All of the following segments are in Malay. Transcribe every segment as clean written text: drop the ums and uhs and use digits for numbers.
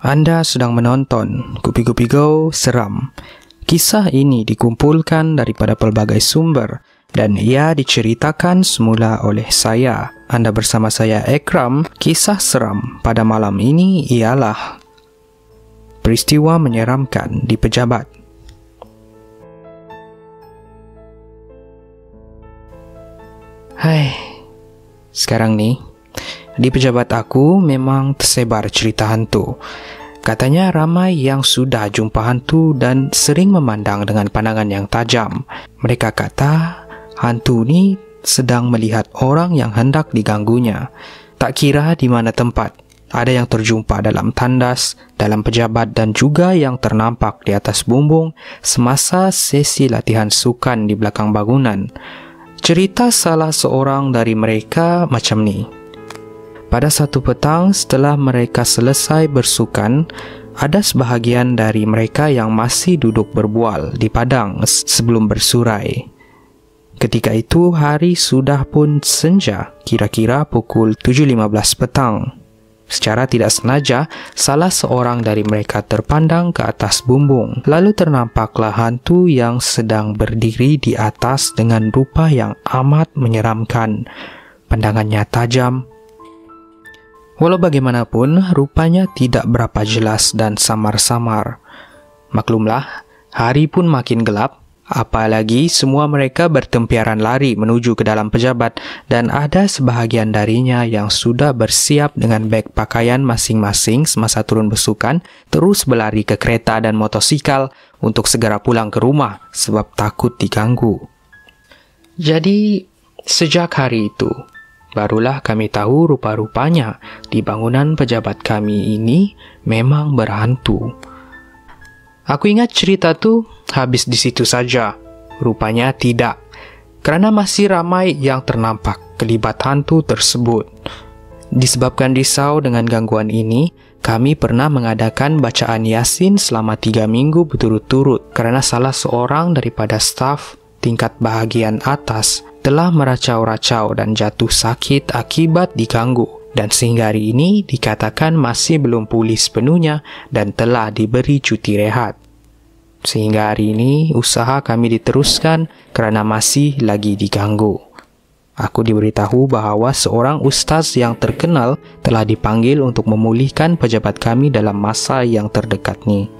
Anda sedang menonton Gupi-Gupi Go Seram. Kisah ini dikumpulkan daripada pelbagai sumber dan ia diceritakan semula oleh saya. Anda bersama saya Ekram. Kisah seram pada malam ini ialah peristiwa menyeramkan di pejabat. Hai, sekarang nih di pejabat aku memang tersebar cerita hantu. Katanya ramai yang sudah jumpa hantu dan sering memandang dengan pandangan yang tajam. Mereka kata hantu ni sedang melihat orang yang hendak diganggunya. Tak kira di mana tempat. Ada yang terjumpa dalam tandas, dalam pejabat dan juga yang ternampak di atas bumbung semasa sesi latihan sukan di belakang bangunan. Cerita salah seorang dari mereka macam ni. Pada satu petang setelah mereka selesai bersukan, ada sebahagian dari mereka yang masih duduk berbual di padang sebelum bersurai. Ketika itu hari sudah pun senja, kira-kira pukul 7.15 petang. Secara tidak sengaja, salah seorang dari mereka terpandang ke atas bumbung. Lalu ternampaklah hantu yang sedang berdiri di atas dengan rupa yang amat menyeramkan. Pandangannya tajam. Walau bagaimanapun, rupanya tidak berapa jelas dan samar-samar. Maklumlah, hari pun makin gelap. Apalagi semua mereka bertempiaran lari menuju ke dalam pejabat dan ada sebahagian darinya yang sudah bersiap dengan beg pakaian masing-masing semasa turun bersukan, terus berlari ke kereta dan motosikal untuk segera pulang ke rumah sebab takut diganggu. Jadi, sejak hari itu, barulah kami tahu rupa-rupanya di bangunan pejabat kami ini memang berhantu. Aku ingat cerita tu habis di situ saja. Rupanya tidak, kerana masih ramai yang ternampak kelibat hantu tersebut. Disebabkan risau dengan gangguan ini, kami pernah mengadakan bacaan Yasin selama 3 minggu berturut-turut kerana salah seorang daripada staf tingkat bahagian atas telah meracau-racau dan jatuh sakit akibat diganggu dan sehingga hari ini dikatakan masih belum pulih sepenuhnya dan telah diberi cuti rehat. Sehingga hari ini usaha kami diteruskan kerana masih lagi diganggu. Aku diberitahu bahawa seorang ustaz yang terkenal telah dipanggil untuk memulihkan pejabat kami dalam masa yang terdekat ni.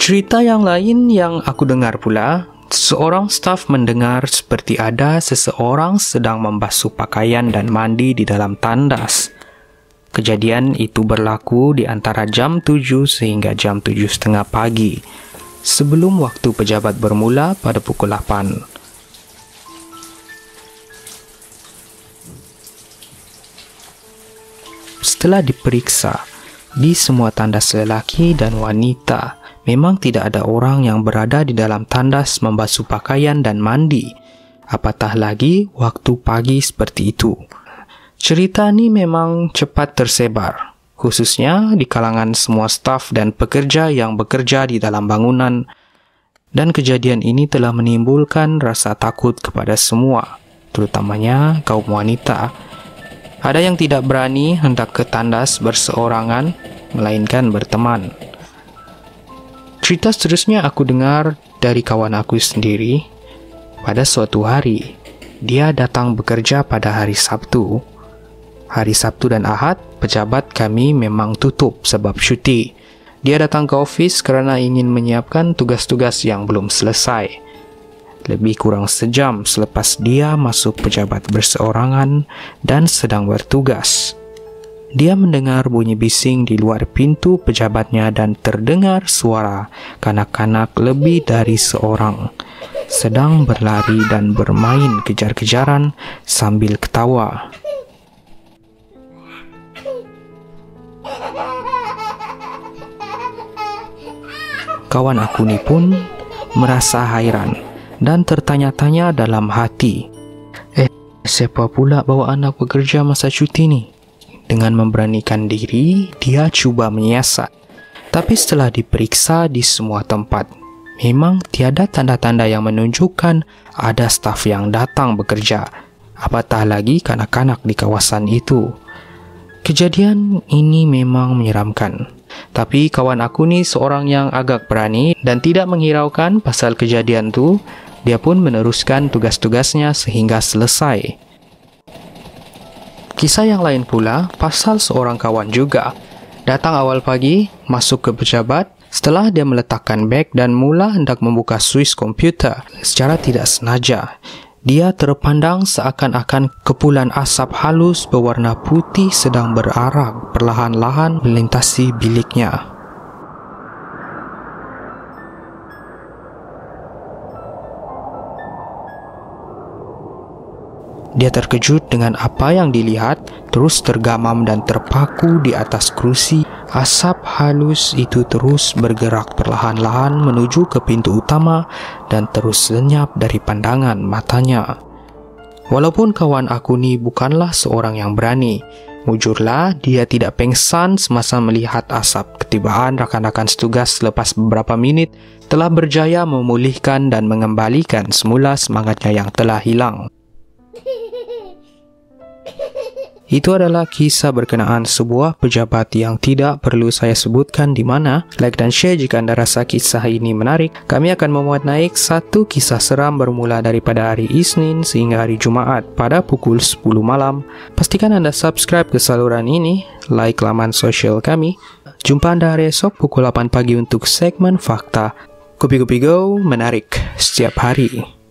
Cerita yang lain yang aku dengar pula, seorang staf mendengar seperti ada seseorang sedang membasuh pakaian dan mandi di dalam tandas. Kejadian itu berlaku di antara jam 7 sehingga jam 7.30 pagi, sebelum waktu pejabat bermula pada pukul 8. Setelah diperiksa, di semua tandas lelaki dan wanita, memang tidak ada orang yang berada di dalam tandas membasuh pakaian dan mandi, apatah lagi waktu pagi seperti itu. Cerita ni memang cepat tersebar, khususnya di kalangan semua staf dan pekerja yang bekerja di dalam bangunan, dan kejadian ini telah menimbulkan rasa takut kepada semua, terutamanya kaum wanita. Ada yang tidak berani hendak ke tandas berseorangan, melainkan berteman. Cerita seterusnya aku dengar dari kawan aku sendiri. Pada suatu hari, dia datang bekerja pada hari Sabtu. Hari Sabtu dan Ahad, pejabat kami memang tutup sebab cuti. Dia datang ke ofis kerana ingin menyiapkan tugas-tugas yang belum selesai. Lebih kurang sejam selepas dia masuk pejabat berseorangan dan sedang bertugas, dia mendengar bunyi bising di luar pintu pejabatnya dan terdengar suara kanak-kanak lebih dari seorang sedang berlari dan bermain kejar-kejaran sambil ketawa. Kawan aku ni pun merasa hairan dan tertanya-tanya dalam hati, siapa pula bawa anak bekerja masa cuti ni? Dengan memberanikan diri, dia cuba menyiasat. Tapi setelah diperiksa di semua tempat, memang tiada tanda-tanda yang menunjukkan ada staf yang datang bekerja, apatah lagi kanak-kanak di kawasan itu. Kejadian ini memang menyeramkan. Tapi kawan aku ni seorang yang agak berani dan tidak menghiraukan pasal kejadian tu. Dia pun meneruskan tugas-tugasnya sehingga selesai. Kisah yang lain pula pasal seorang kawan juga. Datang awal pagi, masuk ke pejabat. Setelah dia meletakkan beg dan mula hendak membuka suis komputer, secara tidak sengaja, dia terpandang seakan-akan kepulan asap halus berwarna putih sedang berarak perlahan-lahan melintasi biliknya. Dia terkejut dengan apa yang dilihat, terus tergamam dan terpaku di atas kerusi. Asap halus itu terus bergerak perlahan-lahan menuju ke pintu utama dan terus lenyap dari pandangan matanya. Walaupun kawan aku ni bukanlah seorang yang berani, mujurlah dia tidak pengsan semasa melihat asap. Ketibaan rakan-rakan setugas selepas beberapa minit telah berjaya memulihkan dan mengembalikan semula semangatnya yang telah hilang. Itu adalah kisah berkenaan sebuah pejabat yang tidak perlu saya sebutkan di mana. Like dan share jika anda rasa kisah ini menarik. Kami akan memuat naik satu kisah seram bermula daripada hari Isnin sehingga hari Jumaat pada pukul 10 malam. Pastikan anda subscribe ke saluran ini, like laman sosial kami. Jumpa anda hari esok pukul 8 pagi untuk segmen Fakta. Kopi Kopi Go menarik setiap hari.